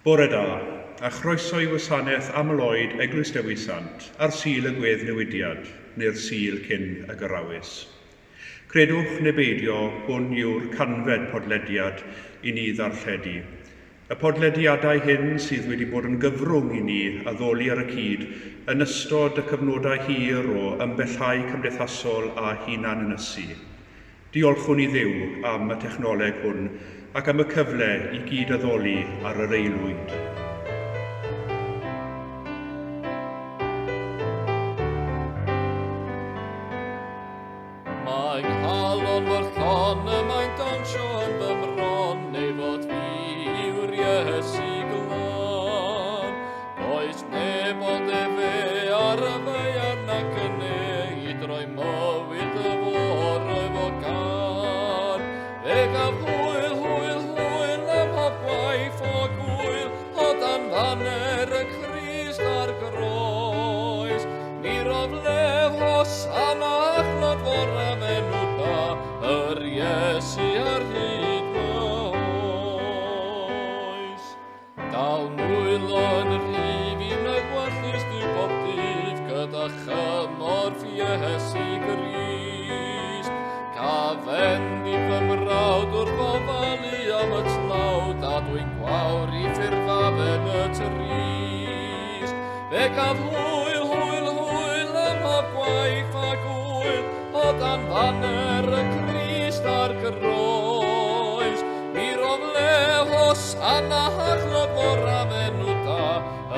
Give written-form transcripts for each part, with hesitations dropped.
Bore da, a chroeso i Gwasanaeth Aml-Oed Eglwys Dewi Sant ar Sul y Gweddnewidiad, neu'r Sul cyn y Gyrawys. Credwch neu beidio, hwn yw'r canfed podlediad i ni ddarlledu. Y podlediadau hyn sydd wedi bod yn gyfrwng i ni addoli ar y cyd yn ystod y cyfnodau hir o ymbellau cymdeithasol a hunan ynysu. Diolchwn i Dduw am y technoleg hwn ac am y cyfle i gyd addoli ar yr Eglwys. Mae'n halon mor llon y mae'n dawnsio yn fy mron, neu fod fi yw'r Iesu glân. Oes neb ond fe ar y feiar nac yn ei droi mywyd y fôr efo gan. Fe gaf hwyl am hob gwaith o gwyl, o dan fanner y Crist ar groes. Mi rof lef Gwasanaeth fôr am enw da, yr Iesu ar hyd fy oes. Dal nwylo yn rhif i'n y gwarthus dyw bob dydd, gyda chymorth Iesu Grist. Cafend i fy mrawd wrth ofalu am y tlawd, a dwi'n gwawr i ffurfafen y trist. Fe gaf hwyl am hob gwaith a gwyl, o dan fanner y Crist ar groes. Mi rof lef Gwasanaeth fôr am enw da,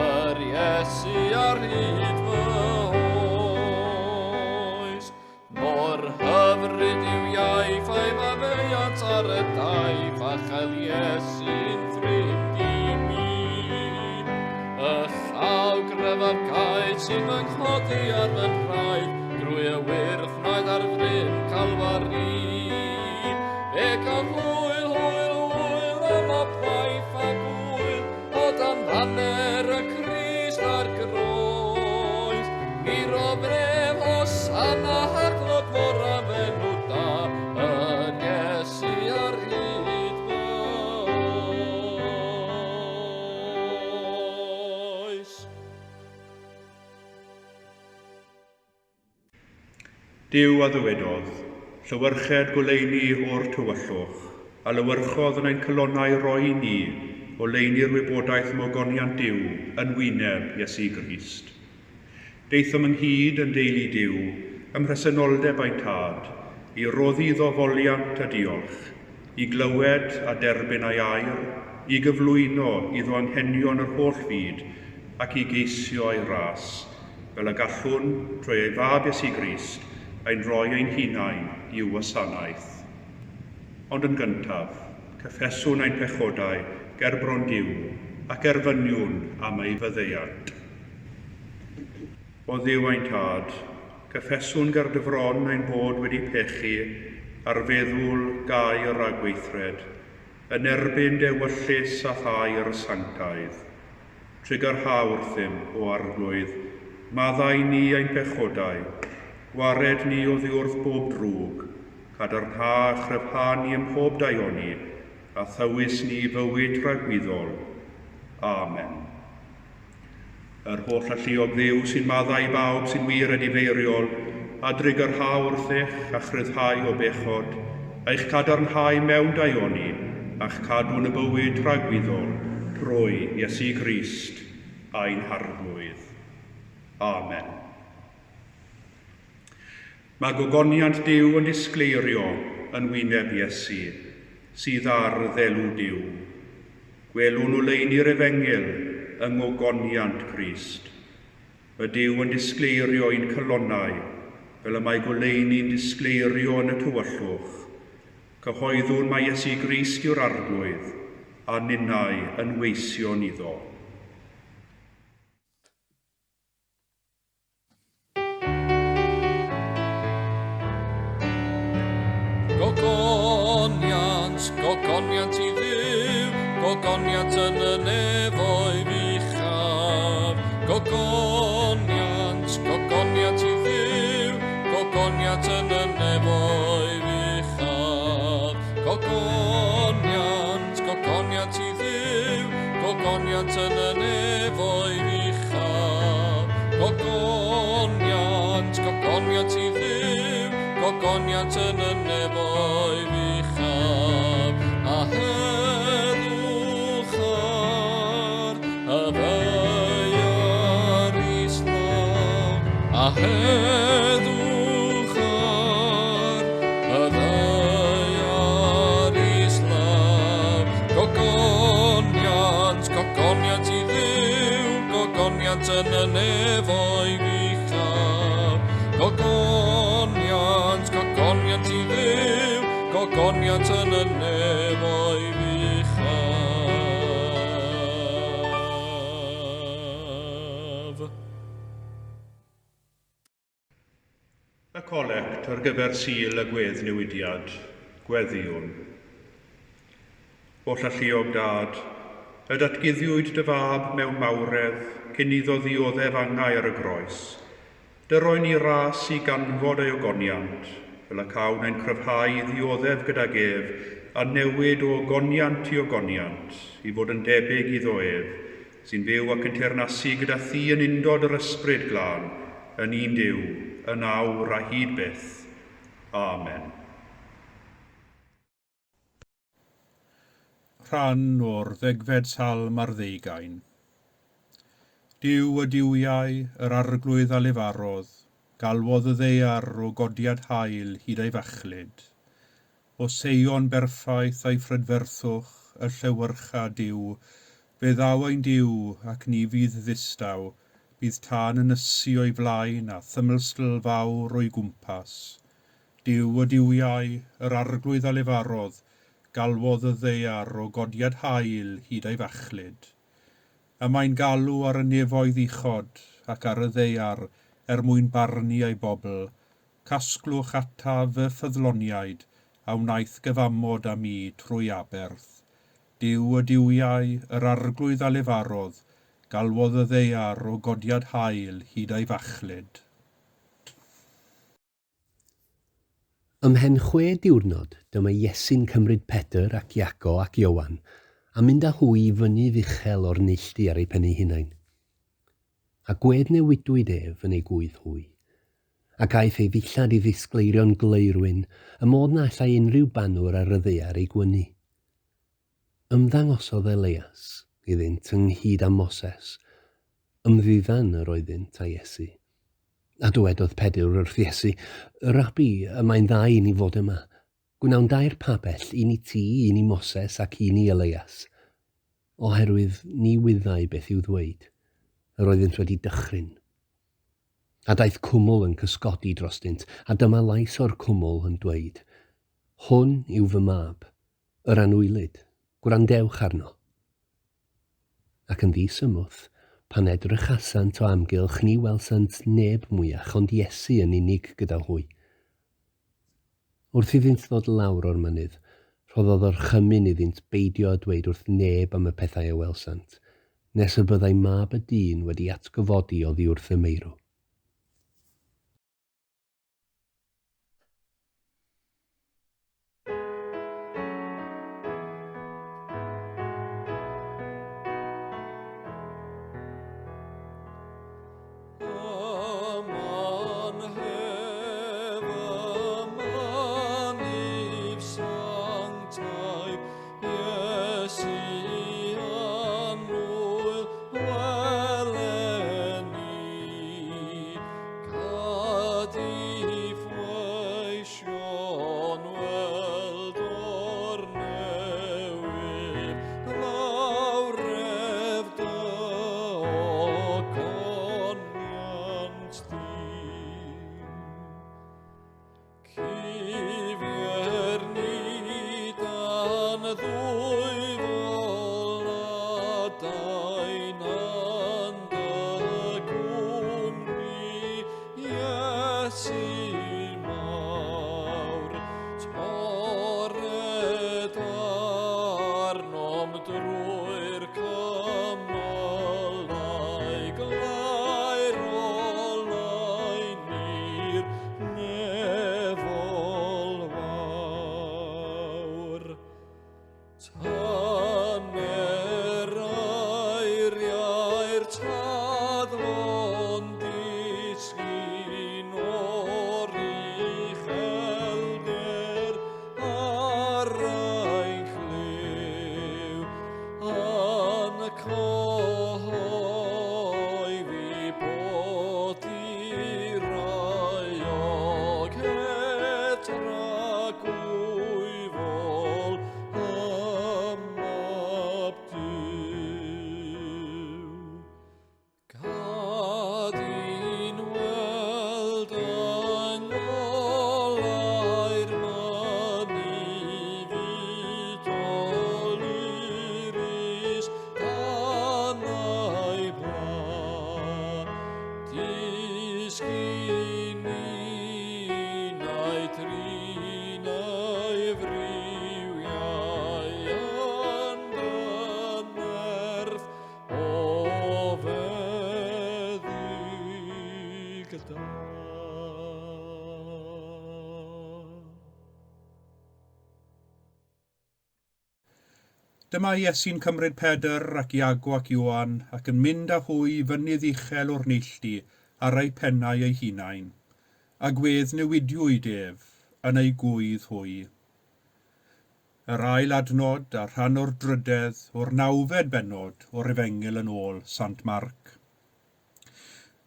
yr Iesu ar hyd fy oes. Mor hyfryd yw iaith a'i fafeiant ar y daith, a chael Iesu'n ffrind i mi. Y llaw grefaf gaeth sy'n fy nghodi ar fy nhraed, drwy y wyrthnaid ar fryn Calfari. Fe gaf hwyl am y gwaith a gwyl, o dan fanner y Crist ar groes. Mi rof nef Gwasanaeth fôr am enw da, yr Iesu ar hyd fy oes. Duw a ddywedodd, llywyrched goleini o'r tywyllwch, a lywyrchodd yn ein cylonau roi ni o leini'r wybodaeth mogoniant Duw yn wyneb Iesu Grist. Deithom ynghyd yn deulu Duw, ym mhresenoldeb a'i tad, i roddi iddo foliant a diolch, i glywed a derbyn a'i air, i gyflwyno iddo anghenion yr holl fyd, ac i geisio a'i ras, fel y gallwn trwy ei fab Iesu Grist, ein rhoi ein hunain i'w wasanaeth. Ond yn gyntaf, cyffeswn ein pechodau ger bron Duw ac erfyniwn am ei fyddeiant. O Dduw ein tad, cyffeswn ger dyfron ein bod wedi pechu ar feddwl gair a gweithred, yn erbyn dewyllus a thair sanctaidd. Trigger hawrthym o arglwydd, maddau ni ein pechodau, gwared ni o ddiwrth bob drwg, cadarnha a chryfha ni ym mhob daioni, a thywys ni fywyd rhagwyddol. Amen. Yr holl alluog Dduw sy'n maddau bawb sy'n wir wedi feiriol, a drigyrha wrthych a chryddhau o bechod, a'ch cadarnhau mewn daioni, a'ch cadw'n y bywyd rhagwyddol, trwy Iesu Grist a'n harglwydd. Amen. Mae gogoniant Duw yn disgleirio yn wyneb Iesu, sydd ar ddelw Duw. Gwelwn o leini'r Efengil yng ngogoniant Crist. Mae Duw yn disgleirio i'n cylonau, fel y mae goleini'n disgleirio yn y tywyllwch. Cyhoeddwn mae Iesu Grist yw'r arglwydd, a ninnau yn weision iddo. Gogoniant i Dduw, gogoniant yn y nefoedd uchaf. Gogoniant i Dduw, gogoniant yn y nefoedd uchaf. Gogoniant i Dduw, gogoniant Gogoniant, gogoniant I ddiw, gogoniant yn y nefoedd uchaf, a heddwch ar y ddeiar Islam, a heddwch ar y ddeiar Islam. Gogoniant, gogoniant I ddiw, gogoniant yn y nefoedd uchaf, gogoniant, gogoniant I ddiw, gogoniant yn y nefoedd uchaf. Y colect ar gyfer Sul y Gweddnewidiad, Gweddiwn. O llalluog dad, y datguddiwyd dy fab mewn mawredd cyn iddo ddioddef angau ar y groes. Dy roi ni ras I ganfod ei ogoniant, fel y cawn ein cryfhau ddioddef gydag ef, a newid o ogoniant I ogoniant, I fod yn debyg iddo ef, sy'n fyw ac yn teyrnasu gyda thi yn undod yr ysbryd glân, yn un Duw, yn awr a hyd byth. Amen. Rhan o'r ddegfed salm ar 20. Duw y diwiau, yr arglwydd a lefarodd, galwodd y ddeiar o godiad hael hyd ei fachlyd. O seion berffaith a'i ffrydferthwch, y llewyrcha Duw, fe ddaw ein Duw ac ni fydd ddistaw, bydd tan yn ysu o'i flaen a thymlstl fawr o'i gwmpas. Duw y diwiau, yr arglwydd a lefarodd, galwodd y ddeiar o godiad hael hyd ei fachlyd. Y mae'n galw ar y nefoedd uchod ac ar y ddeiar mwyn barnu ei bobl. Casglwch ataf y ffyddloniaid a wnaeth gyfamod am I trwy aberth. Duw y diwiau, yr arglwydd a lefarodd, galwodd y ddeiar o godiad hael hyd ei fachlyd. Ymhen 6 diwrnod, dyma Iesu'n cymryd Pedr ac Iago ac Iowan a mynd â hwy I fyny fuchel o'r neilltu ar ei pen ei hunain. A Gweddnewidiwyd ef yn ei gwydd hwy. Ac aeth ei ddillad I ddisgleirio'n gleirwyn, y modd na allai unrhyw banwr ar y ddaear ei gwynu. Ymddangosodd Elias, iddynt ynghyd â Moses, ymddiddan yr oeddynt â Iesu. A dywedodd Pedr wrth Iesu, Rabi, y mae'n dda I ni fod yma. Gwnawn 2 pabell, un I ti, un I Moses ac un I Elias. Oherwydd ni wyddai beth i'w ddweud, yr oeddynt wedi dychryn. A daeth cwmwl yn cysgodi drostynt, a dyma lais o'r cwmwl yn dweud, Hwn yw fy mab, yr anwylyd, gwrandewch arno. Ac yn ddisymwth, pan edrychasant o amgylch ni welsant neb mwyach ond Iesu yn unig gyda hwy. Wrth iddynt ddod lawr o'r mynydd, rhoddodd o'r chymyn iddynt beidio a dweud wrth neb am y pethau y welsant, nes y byddai mab y dyn wedi atgyfodi oddi wrth y meirw. gyda. Dyma Iesu'n cymryd Pedr ac Iago ac Ioan ac yn mynd â hwy fynydd uchel o'r neilltu ar ei pennau ei hunain, a Gweddnewidiwyd ef yn ei gwydd hwy. Yr ail adnod a rhan o'r drydedd o'r 9fed bennod o'r Efengil yn ôl Sant Marc.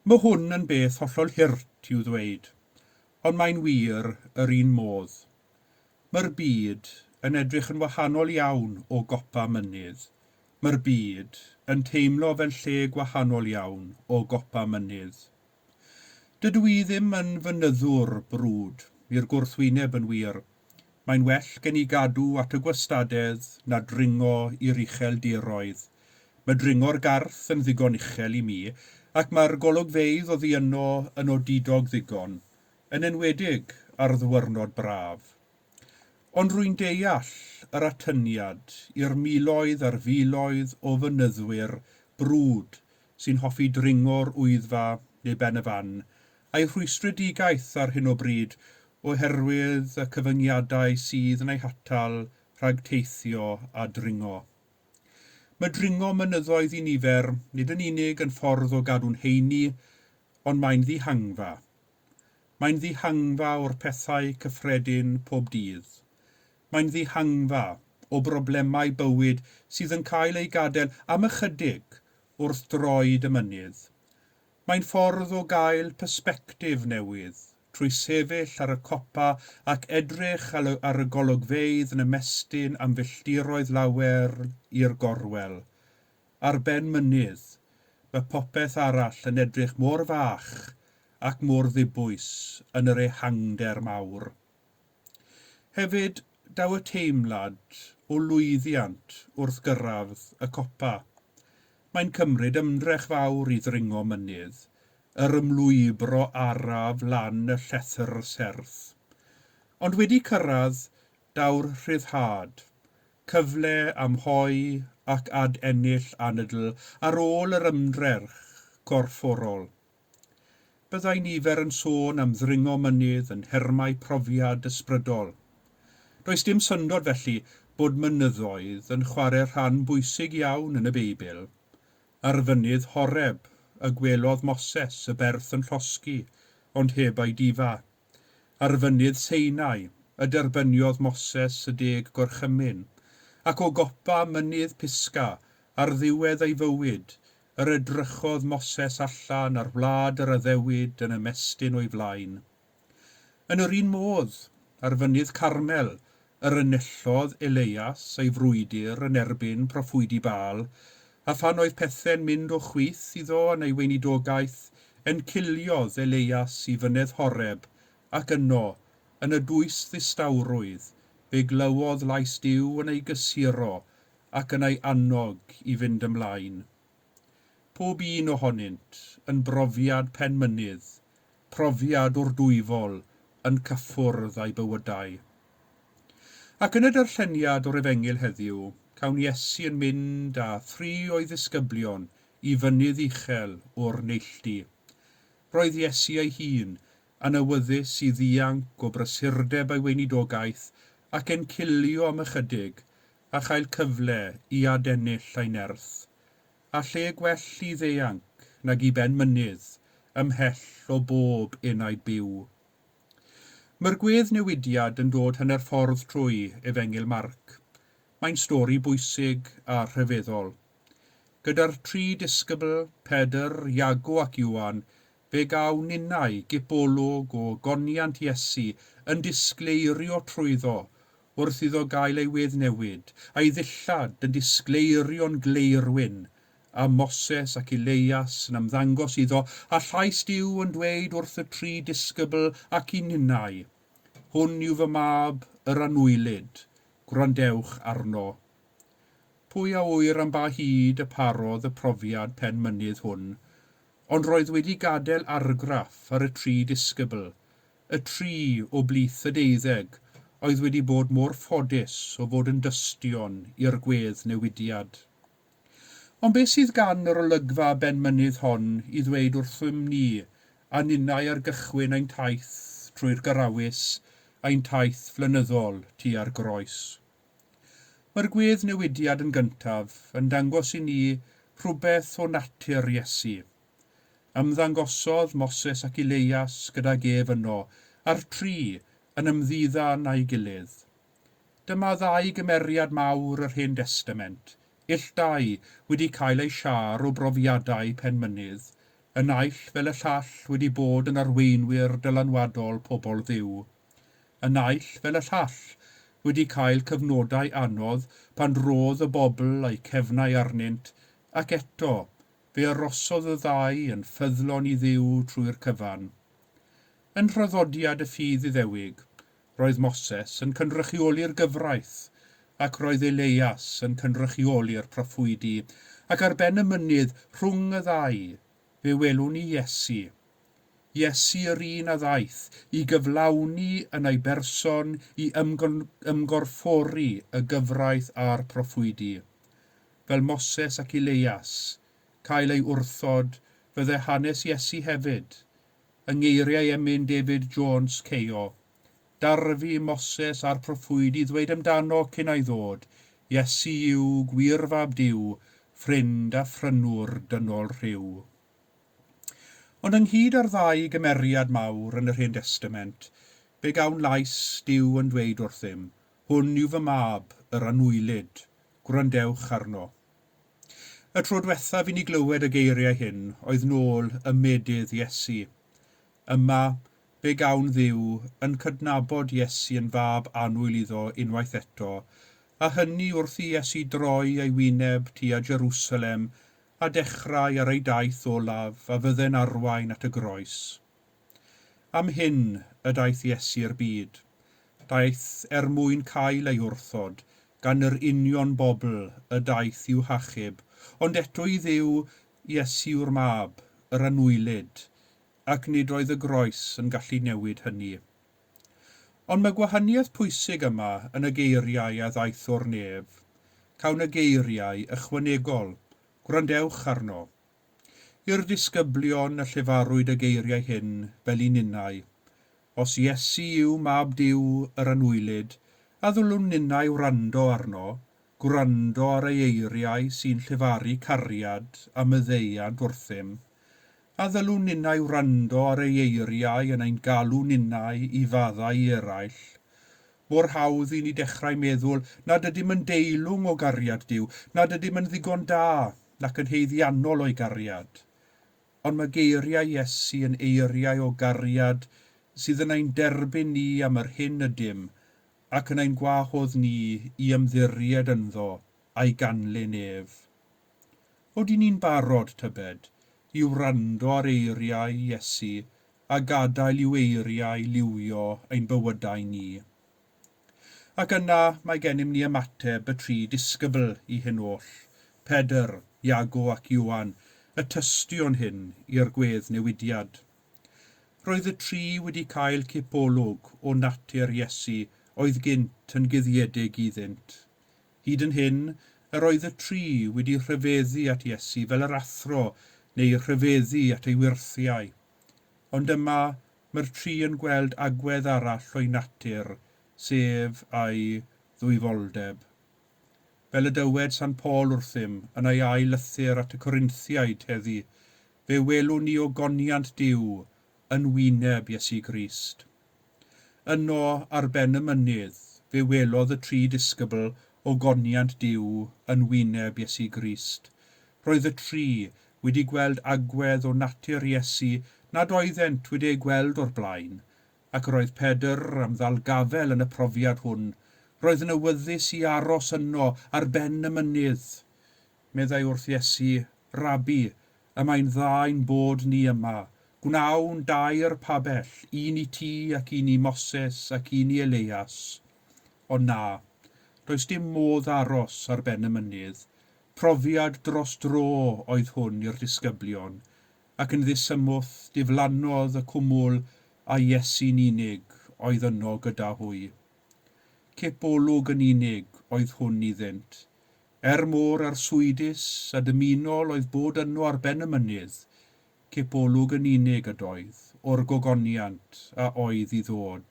Mae hwn yn beth hollol hirt i'w ddweud, ond mae'n wir yr un modd. Mae'r byd yn edrych yn wahanol iawn o gopa mynydd. Mae'r byd yn teimlo fel lle gwahanol iawn o gopa mynydd. Dydw i ddim yn fynyddwr brwd, i'r gwrthwyneb yn wir. Mae'n well gen i gadw at y gwastadedd na dringo i'r ucheldiroedd. Mae dringo'r garth yn ddigon uchel i mi, ac mae'r golygfeydd oddi yno yn odidog ddigon, yn enwedig ar ddwyrnod braf. Ond rwy'n deall yr atyniad i'r miloedd a'r filoedd o fynyddwyr brwd sy'n hoffi dringo'r wyddfa neu ben y fan, a'i rhwystredigaeth ar hyn o bryd oherwydd y cyfyngiadau sydd yn ei hatal rhag teithio a dringo. Mae dringo mynyddoedd i nifer nid yn unig yn ffordd o gadw'n heini, ond mae'n ddihangfa. Mae'n ddihangfa o'r pethau cyffredin pob dydd. Mae'n ddihangfa o broblemau bywyd sydd yn cael ei gadael am ychydig wrth droed y mynydd. Mae'n ffordd o gael persbectif newydd, trwy sefyll ar y copa ac edrych ar y golygfeydd yn ymestyn am filltiroedd lawer i'r gorwel. Ar ben mynydd, mae popeth arall yn edrych mor fach ac mor ddibwys yn yr ehangder mawr. Hefyd, daw y teimlad o lwyddiant wrth gyrraedd y copa. Mae'n cymryd ymdrech fawr i ddringo mynydd, yr ymlwybro araf lan y llethr serth. Ond wedi cyrraedd, daw'r rhyddhad, cyfle am hoi ac ad ennill anadl ar ôl yr ymdrech corfforol. Byddai nifer yn sôn am ddringo mynydd yn hermau profiad ysbrydol. Does dim syndod felly bod mynyddoedd yn chwarae rhan bwysig iawn yn y Beibl. Ar fynydd Horeb, y gwelodd Moses y berth yn llosgi, ond heb ei difa. Ar fynydd Seinai, y derbyniodd Moses y 10 gorchymyn. Ac o gopa mynydd Pisga, ar ddiwedd ei fywyd, yr edrychodd Moses allan ar wlad yr addewid yn ymestyn o'i flaen. Yn yr un modd, ar fynydd Carmel, yr enillodd Elias ei frwydr yn erbyn proffwydi Baal, a phan oedd pethau'n mynd o chwith iddo yn ei weinidogaeth, enciliodd Elias i fynedd Horeb, ac yno, yn y dwys ddistawrwydd, fe glywodd lais Duw yn ei gysuro ac yn ei annog i fynd ymlaen. Pob un ohonynt yn brofiad penmynydd, profiad o'r dwyfol yn cyffwrdd â'i bywydau. Ac yn y darlleniad o'r Efengil heddiw, cawn Iesu yn mynd â 3 o'i ddisgyblion i fynydd uchel o'r neilltu. Roedd Iesu ei hun yn awyddus i ddianc o brysurdeb ei weinidogaeth ac encilio am ychydig a chael cyfle i adennill ei nerth. A lle gwell i ddeanc nag i ben mynydd ymhell o bob unaid byw. Mae'r Gweddnewidiad yn dod hanner ffordd trwy Efengil Marc. Mae'n stori bwysig a rhyfeddol. Gyda'r 3 disgybl, Pedr, Iago ac Ioan, fe gaw ninnau gipolwg o goniant Iesu yn disgleirio trwyddo wrth iddo gael ei weddnewid, a'i ddillad yn disgleirio'n gleirwyn, a Moses ac Elias yn ymddangos iddo, a llais Duw yn dweud wrth y 3 disgybl ac I ninnau. Hwn yw fy mab yr anwylyd, gwrandewch arno. Pwy a wyr am ba hyd y parodd y profiad penmynydd hwn, ond roedd wedi gadael argraff ar y 3 disgybl, y 3 o blith y 12, oedd wedi bod mor ffodus o fod yn dystion i'r Gweddnewidiad. Ond beth sydd gan yr olygfa benmynydd hon I ddweud wrthym ni a ninnau ar gychwyn ein taith trwy'r gyrrawys ein taith flynyddol tua'r groes. Mae'r Gweddnewidiad yn gyntaf yn dangos i ni rhywbeth o natur Iesu. Ymddangosodd Moses ac Elias gydag ef yno a'r tri yn ymddiddan a'i gilydd. Dyma ddau gymeriad mawr yr Hen Testament, illdau wedi cael ei siar o brofiadau penmynydd, y naill fel y llall wedi bod yn arweinwyr dylanwadol pobl Dduw. Y naill fel y llall wedi cael cyfnodau anodd pan roedd y bobl a'i cefnau arnynt, ac eto fe arosodd y ddau yn ffyddlon i Dduw trwy'r cyfan. Yn rhyddodiad y ffydd Iddewig, roedd Moses yn cynrychioli'r gyfraith, ac roedd Elias yn cynrychioli'r proffwydi, ac ar ben y mynydd rhwng y ddau, fe welwn ni Iesu. Iesu yr un a ddaeth i gyflawni yn ei berson i ymgorffori y gyfraith a'r proffwydi. Fel Moses ac Elias, cael ei wrthod fydde hanes Iesu hefyd, yng ngeiriau emyn David Jones Ceio. Darfu Moses a'r proffwydi ddweud amdano cyn ei ddod, Iesu yw gwir fab Duw, ffrind a ffrynwr dynol rhyw. Ond ynghyd â'r ddau gymeriad mawr yn yr Hen Testament, fe gawn lais Duw yn dweud wrthym, hwn yw fy mab, yr anwylyd, gwrandewch arno. Y tro diwethaf i ni glywed y geiriau hyn oedd nôl y medydd Iesu. Yma, fe gawn Dduw yn cydnabod Iesu yn fab anwyl iddo unwaith eto, a hynny wrth i Iesu droi ei wyneb tua Jerusalem a dechrau ar ei daith olaf a fydde'n arwain at y groes. Am hyn y daeth Iesu i'r byd. Daeth mwyn cael ei wrthod, gan yr union bobl y daeth i'w hachub, ond eto i Dduw Iesu yw'r mab, yr anwylyd, ac nid oedd y groes yn gallu newid hynny. Ond mae gwahaniaeth pwysig yma yn y geiriau a ddaeth o'r nef. Cawn y geiriau ychwanegol, gwrandewch arno. I'r disgyblion y llefarwyd y geiriau hyn fel i ninnau. Os Iesu yw mab Duw yr anwylyd, a ddylwn ninnau wrando arno, gwrando ar ei eiriau sy'n llefaru cariad a myddeiant wrthym, a ddylwn ninnau wrando ar ei eiriau yn ein galw ninnau i faddau eraill. Mor hawdd i ni dechrau meddwl nad ydym yn deilwng o gariad Duw, nad ydym yn ddigon da, nac yn heiddiannol o'i gariad. Ond mae geiriau Iesu yn eiriau o gariad sydd yn ein derbyn ni am yr hyn ydym, ac yn ein gwahodd ni i ymddiried ynddo a'i ganlyn ef. Oedden ni'n barod tybed i wrando ar eiriau Iesu a gadael i'w eiriau liwio ein bywydau ni. Ac yna mae gennym ni ymateb y tri disgybl i hyn oll, Pedr, Iago ac Iwan, y tystion hyn i'r Gweddnewidiad. Roedd y tri wedi cael cipolwg o natur Iesu oedd gynt yn guddiedig iddynt. Hyd yn hyn, yr oedd y tri wedi rhyfeddu at Iesu fel yr athro neu rhyfeddu at ei wirthiau. Ond yma mae'r tri yn gweld agwedd arall o'i natur, sef ei ddwyfoldeb. Fel y dywed Sant Paul wrthym yn ei ail lythyr at y Corinthiaid heddi, fe welwn ni o goniant Duw yn wyneb Iesu Grist. Yno ar ben y mynydd, fe welodd y tri disgybl o goniant Duw yn wyneb Iesu Grist. Roedd y tri wedi gweld agwedd o natur Iesu nad oeddent wedi ei gweld o'r blaen, ac roedd Pedr am ddalgafel yn y profiad hwn. Roedd yn awyddus i aros yno ar ben y mynydd. Meddai wrth Iesu, Rabi, y mae'n dda ein bod ni yma, gwnawn dair pabell, un i ti ac un i Moses ac un i Elias. Ond na, does dim modd aros ar ben y mynydd. Profiad dros dro oedd hwn i'r disgyblion, ac yn ddisymwth diflannodd y cwmwl a Iesu'n unig oedd yno gyda hwy. Cipolwg yn unig oedd hwn iddynt. Môr arswydus a dymunol oedd bod yno ar ben y mynydd, cipolwg yn unig ydoedd, o'r gogoniant a oedd i ddod.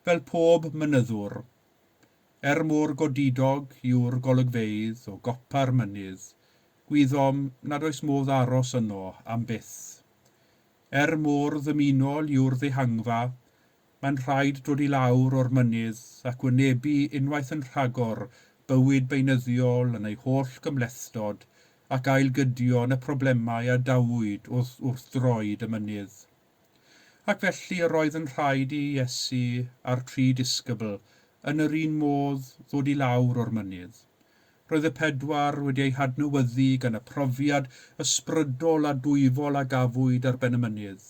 Fel pob mynyddwr, mor godidog yw'r golygfeydd o gopa'r mynydd, gwyddom nad oes modd aros yno am byth. Mor ddymunol yw'r ddehangfa, mae'n rhaid dod i lawr o'r mynydd ac wynebu unwaith yn rhagor bywyd beunyddiol yn ei holl gymlethdod ac ailgydio yn y problemau a dawyd wrth droed y mynydd. Ac felly yr oedd yn rhaid i Iesu a'r tri disgybl yn yr un modd ddod i lawr o'r mynydd. Roedd y pedwar wedi ei hadnewyddu gan y profiad ysbrydol a dwyfol a gafwyd ar ben y mynydd.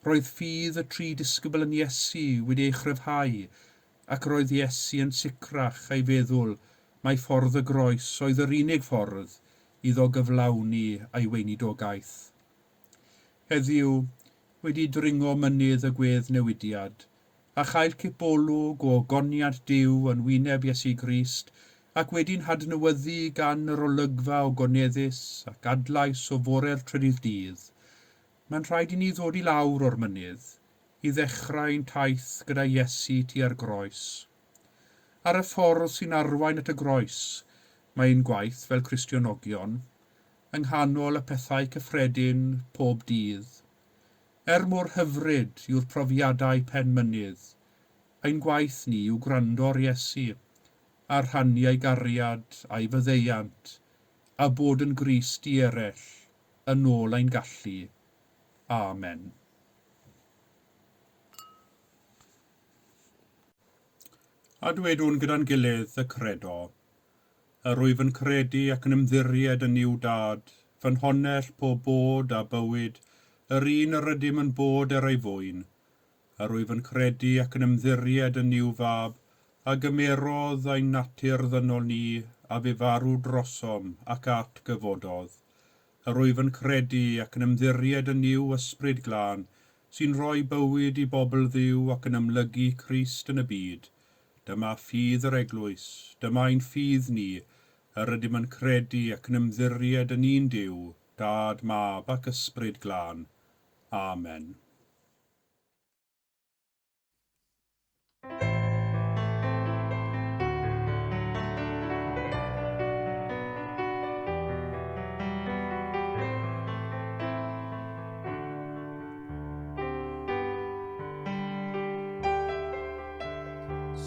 Roedd ffydd y tri disgybl yn Iesu wedi ei chryfhau, ac roedd Iesu yn sicrach ei feddwl mai ffordd y groes oedd yr unig ffordd iddo gyflawni ei weinidogaeth. Heddiw, wedi dringo mynydd y Gweddnewidiad, a chael cipolwg o goniad Duw yn wyneb Iesu Grist, ac wedi'n hadnewyddu gan yr olygfa o goneddus ac adlais o fore'r trydydd dydd, mae'n rhaid i ni ddod i lawr o'r mynydd, i ddechrau'n taith gyda Iesu tua'r groes. Ar y ffordd sy'n arwain at y groes, mae'n gwaith fel Cristionogion, yng nghanol y pethau cyffredin pob dydd. Mor hyfryd yw'r profiadau pen mynydd, ein gwaith ni yw gwrando ar Iesu, a rhannu ei gariad a'i fyddeiant, a bod yn Grist i eraill, yn ôl ein gallu. Amen. A dwedwn gyda'n gilydd y credo, yr wyf yn credu ac yn ymddiried yn i'w dad, fy nhonell pob bod a bywyd, yr un yr ydym yn bod ei fwyn, yr wyf yn credu ac yn ymddiried yn i'w fab, a gymerodd ein natur ddynol ni, a fe farw drosom ac at gyfododd. Yr wyf yn credu ac yn ymddiried yn i'w ysbryd glân, sy'n rhoi bywyd i bobl ddiw ac yn ymlygu Crist yn y byd. Dyma ffydd yr Eglwys, dyma ein ffydd ni, yr ydym yn credu ac yn ymddiried yn un Duw, Dad, Mab ac ysbryd glân. Amen.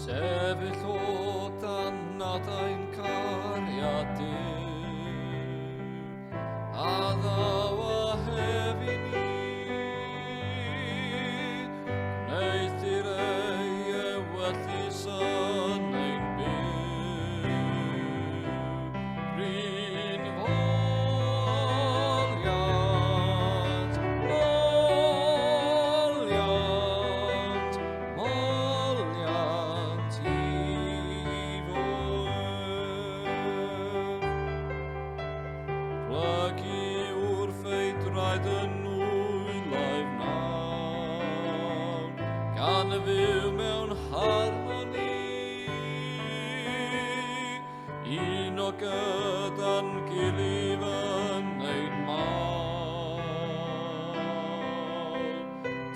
Sefyll o dan adain cariad Duw, a ddaw a hefi ni, gwneud i'r ei ewyllus yn ein byw. Rhin foliant, moliant, moliant i fwyf. Plygu wrth ei draed yn wylaif nawr, gan y fyw mewn harmoni, un o gyda'n gilydd yn ein mawr.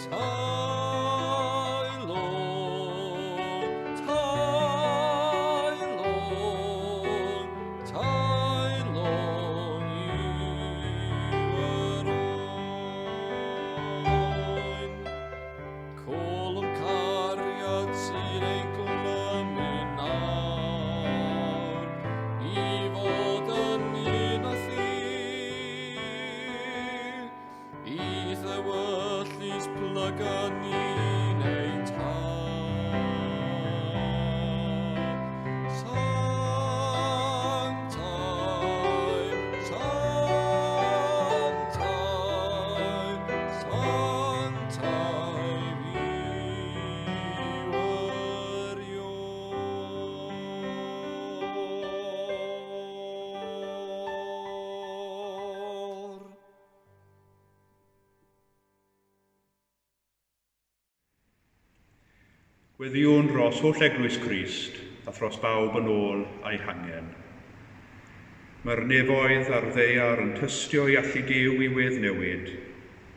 Tailwng, tailwng, tailwng yw yr oen. Colwm cariad sy'n ein glymu nawr, i fod yn un â thi, i ddewyllus plygan ni'n ei tad. Sanctae, sanctae, sanctae viwerior. Gweddiwn dros holl Eglwys Crist, a thros bawb yn ôl a'i hangen. Mae'r nefoedd a'r ddeiar yn tystio i allu Dew i Gweddnewid.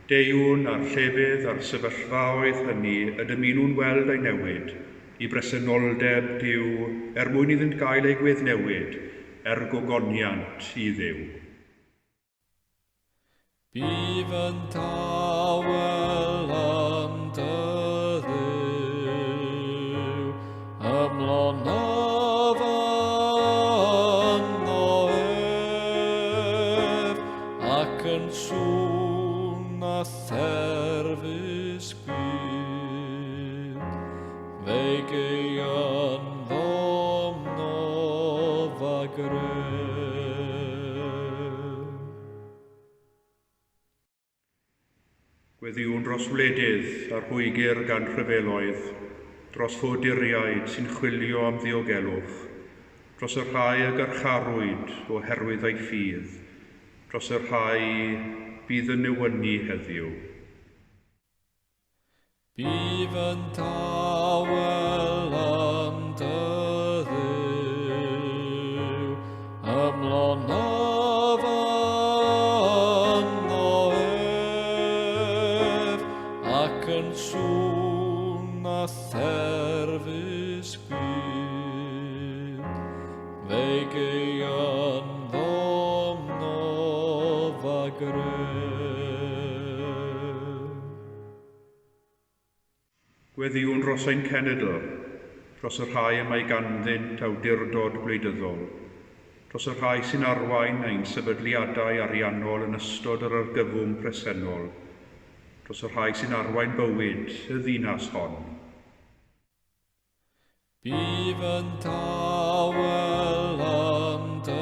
Deiwn a'r llefydd a'r sefyllfaoedd hynny y dymun nhw'n weld ei newid, i bresenoldeb Dew mwyn iddynt gael ei gweddnewid, gogoniant i Dduw. Bydd yn tawel am dy Dduw, ymlonaf Aml-Oed, ac yn sŵn a therfus gwyd, fe geian ddomnof a gref. Gweddiwn dros wledydd a'r hwygyr gan rhyfeloedd, dros ffoduriaid sy'n chwilio am ddiogelwch, dros yr rhai a garcharwyd oherwydd ei ffydd, dros yr rhai bydd yn newynu heddiw. Bydd yn tawel am dy Dduw, ymlonaf Aml-Oed, ac yn sŵn a therfus gwyd, fe geian ddomnof a gref. Gweddiwn dros ein cenedl, dros yr rhai y mae ganddynt awdurdod gwleidyddol, dros yr rhai sy'n arwain ein sefydliadau ariannol yn ystod yr argyfwng presennol, dros yr rhai sy'n arwain bywyd y ddinas hon. Bydd yn tawel am dy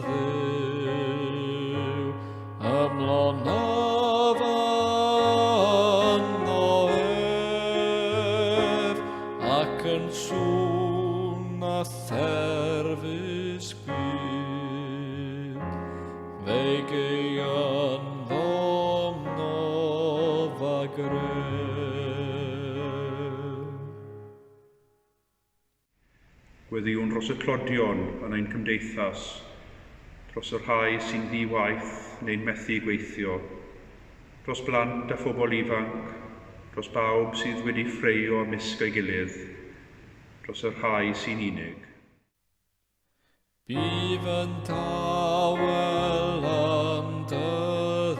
Dduw, ymlonaf Aml-Oed, ac yn sŵn a therfus gwyd, fe geian ddomnof a gref. Gweddiwn dros y clodion yn ein cymdeithas, dros yr rhai sy'n ddi-waith neu'n methu gweithio, dros blant a phobl ifanc, dros bawb sydd wedi ffreio ymysg ei gilydd, dros yr rhai sy'n unig. Bydd yn tawel am dy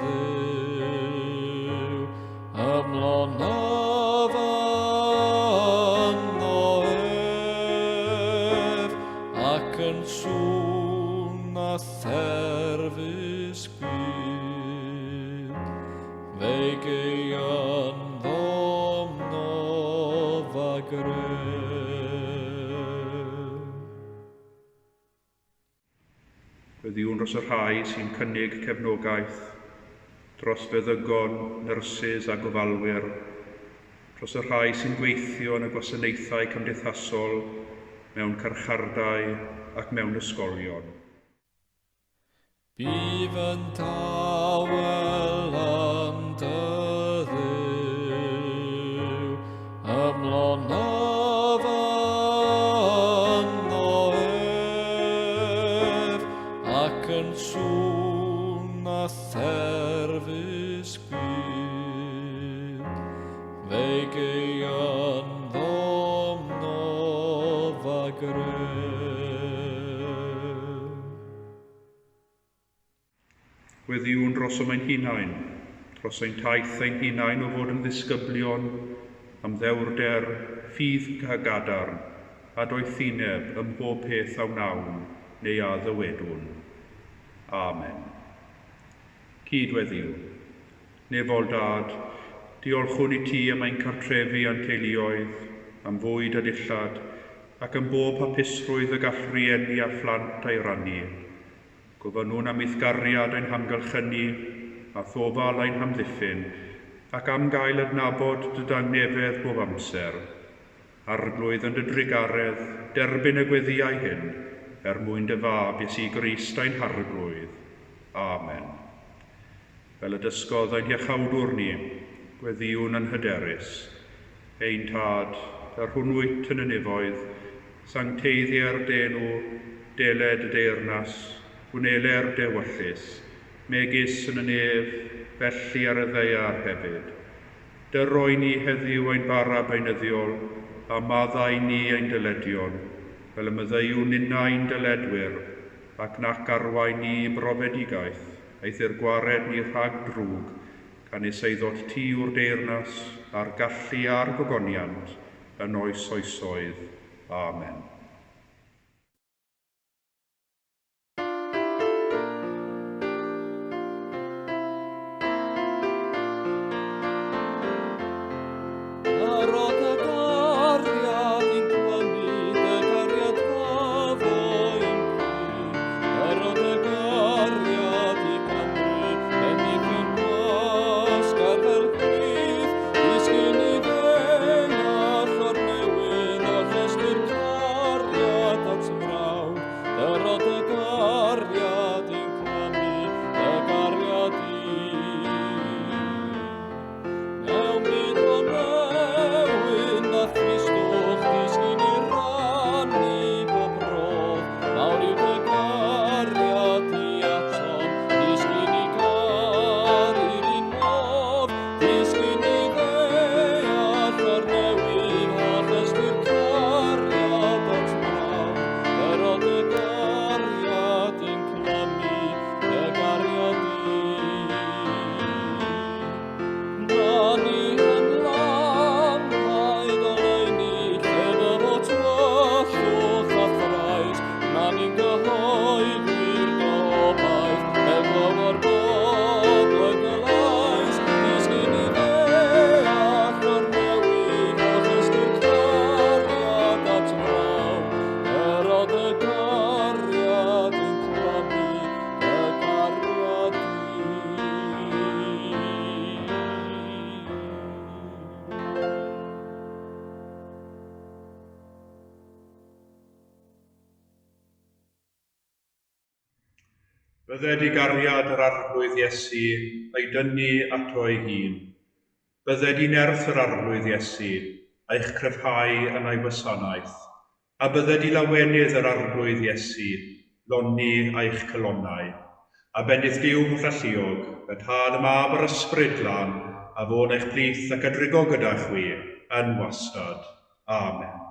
Dduw, ymlonaf Aml-Oed, ac yn sŵn a therfus gwyd, fe geian ddomnof a gref. Gweddiwn dros yr rhai sy'n cynnig cefnogaeth, dros feddygon, nyrsys a gofalwyr, dros yr rhai sy'n gweithio yn y gwasanaethau cymdeithasol mewn carchardai ac mewn ysgolion. Bydd yn tawel am dy Dduw, ymlonaf Aml-Oed, ac yn sŵn a therfus gwyd, fe geian ddomnof a gref. Gweddiwn dros ein hunain, dros ein taith ein hunain o fod yn ddisgyblion, am ddewrder, ffydd a gadarn, a doethineb ym mhob peth a wnawn neu a ddywedwn. Amen. Cydweddiw, nefol dad, diolchwn i ti am ein cartrefi a'n teuluoedd, am fwyd a dillad, ac am bob hapusrwydd y gall rieni a phlant a'i rannu. Gofynnwn am eithgariad ein hamgylchynu, a thofal ein hamddiffyn, ac am gael adnabod dy dangnefedd bob amser. Arglwydd yn dy drigaredd, derbyn y gweddiau hyn, mwyn dy fab Iesu Grist ein harglwydd. Amen. Fel y dysgodd ein hiachawdwr ni, gweddiwn yn hyderus. Ein tad, yr hwnnwyt yn y nefoedd, sancteiddiau'r denw, deled y deyrnas, Gwneler dewyllus, megis yn y nef, felly ar y ddeiar hefyd. Dyroi ni heddiw ein bara beunyddiol, a maddau ni ein dyledion, fel y myddeiwn unna ein dyledwyr, ac nac arwain ni brofedigaeth, eithir gwared ni rhag drwg, gan is eiddod ti o'r deyrnas, a'r gallu a'r gogoniant, yn oes oesoedd. Amen. Bydded i gariad yr arglwydd Iesu a'i dynnu ato ei hun. Bydded i nerth yr arglwydd Iesu a'ch cryfhau yn ei wasanaeth, a bydded i lawenydd yr arglwydd Iesu lonni a'ch cylonnau, a bennydd Duw Mhlylluog, y Tad y Mab yr Ysbryd lan, a fod eich plith ac adrigo gyda chwi yn wastad. Amen.